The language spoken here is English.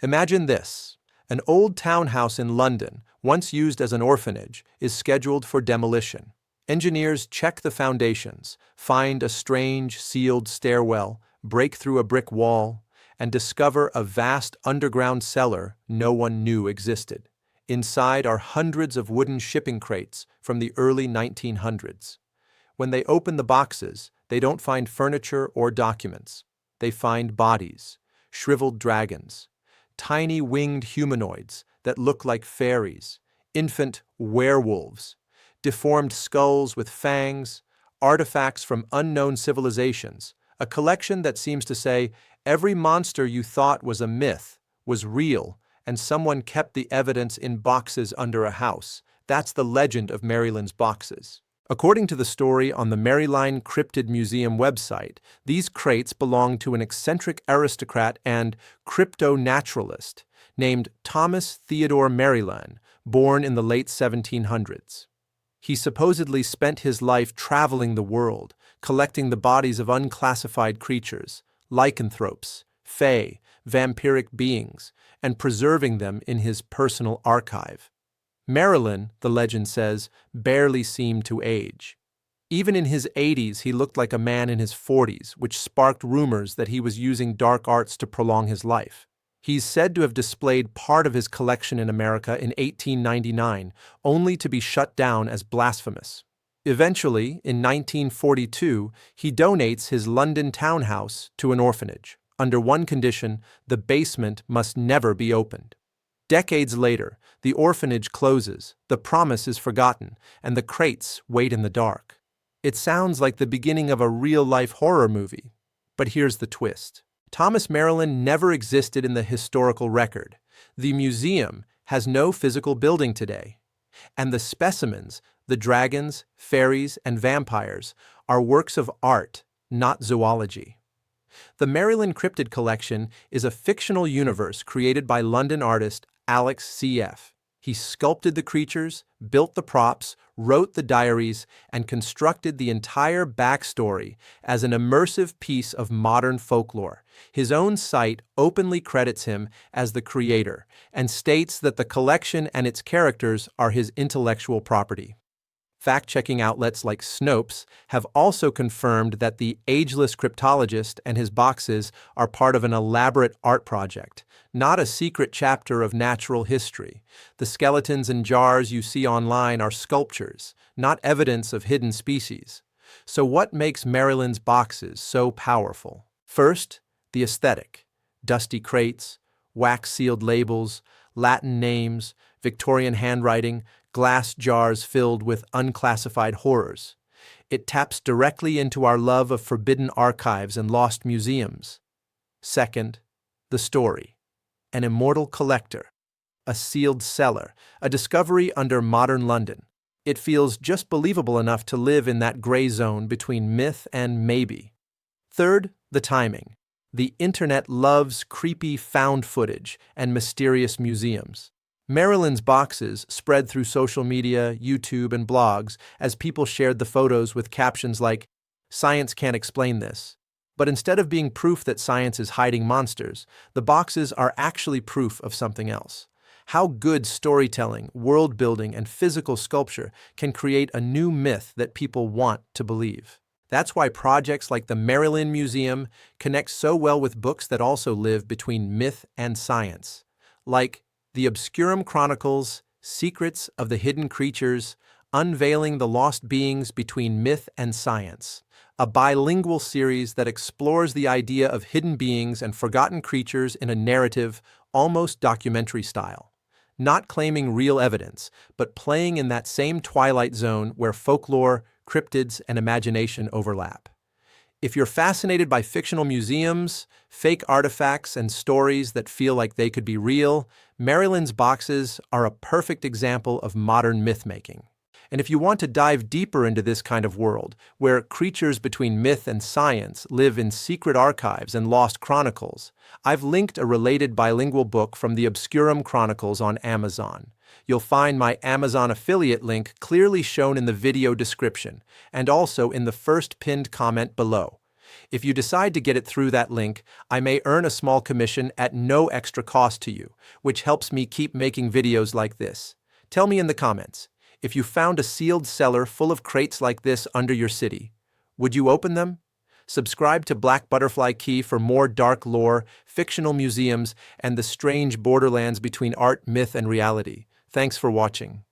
Imagine this. An old townhouse in London, once used as an orphanage, is scheduled for demolition. Engineers check the foundations, find a strange, sealed stairwell, break through a brick wall, and discover a vast underground cellar no one knew existed. Inside are hundreds of wooden shipping crates from the early 1900s. When they open the boxes, they don't find furniture or documents. They find bodies, shriveled dragons, tiny winged humanoids that look like fairies, infant werewolves, deformed skulls with fangs, artifacts from unknown civilizations, a collection that seems to say every monster you thought was a myth was real, and someone kept the evidence in boxes under a house. That's the legend of Merrylin's Boxes. According to the story on the Merrylin Cryptid Museum website, these crates belong to an eccentric aristocrat and crypto-naturalist named Thomas Theodore Merrylin, born in the late 1700s. He supposedly spent his life traveling the world, collecting the bodies of unclassified creatures, lycanthropes, fae, vampiric beings, and preserving them in his personal archive. Merrylin, the legend says, barely seemed to age. Even in his 80s, he looked like a man in his 40s, which sparked rumors that he was using dark arts to prolong his life. He's said to have displayed part of his collection in America in 1899, only to be shut down as blasphemous. Eventually, in 1942, he donates his London townhouse to an orphanage. Under one condition, the basement must never be opened. Decades later, the orphanage closes, the promise is forgotten, and the crates wait in the dark. It sounds like the beginning of a real-life horror movie. But here's the twist. Thomas Merrylin never existed in the historical record. The museum has no physical building today. And the specimens, the dragons, fairies, and vampires, are works of art, not zoology. The Merrylin Cryptid Collection is a fictional universe created by London artist Alex C.F. He sculpted the creatures, built the props, wrote the diaries, and constructed the entire backstory as an immersive piece of modern folklore. His own site openly credits him as the creator and states that the collection and its characters are his intellectual property. Fact-checking outlets like Snopes have also confirmed that the ageless cryptologist and his boxes are part of an elaborate art project, not a secret chapter of natural history. The skeletons and jars you see online are sculptures, not evidence of hidden species. So what makes Merrylin's boxes so powerful? First, the aesthetic. Dusty crates, wax-sealed labels, Latin names, Victorian handwriting, glass jars filled with unclassified horrors. It taps directly into our love of forbidden archives and lost museums. Second, the story. An immortal collector, a sealed cellar, a discovery under modern London. It feels just believable enough to live in that gray zone between myth and maybe. Third, the timing. The internet loves creepy found footage and mysterious museums. Merrylin's boxes spread through social media, YouTube, and blogs as people shared the photos with captions like, "Science can't explain this." But instead of being proof that science is hiding monsters, the boxes are actually proof of something else. How good storytelling, world-building, and physical sculpture can create a new myth that people want to believe. That's why projects like the Merrylin Museum connect so well with books that also live between myth and science, like the Obscurum Chronicles, Secrets of the Hidden Creatures, Unveiling the Lost Beings Between Myth and Science, a bilingual series that explores the idea of hidden beings and forgotten creatures in a narrative, almost documentary style. Not claiming real evidence, but playing in that same twilight zone where folklore, cryptids, and imagination overlap. If you're fascinated by fictional museums, fake artifacts, and stories that feel like they could be real, Merrylin's boxes are a perfect example of modern myth-making. And if you want to dive deeper into this kind of world, where creatures between myth and science live in secret archives and lost chronicles, I've linked a related bilingual book from the Obscurum Chronicles on Amazon. You'll find my Amazon affiliate link clearly shown in the video description and also in the first pinned comment below. If you decide to get it through that link, I may earn a small commission at no extra cost to you, which helps me keep making videos like this. Tell me in the comments, if you found a sealed cellar full of crates like this under your city, would you open them? Subscribe to Black Butterfly Key for more dark lore, fictional museums, and the strange borderlands between art, myth, and reality. Thanks for watching.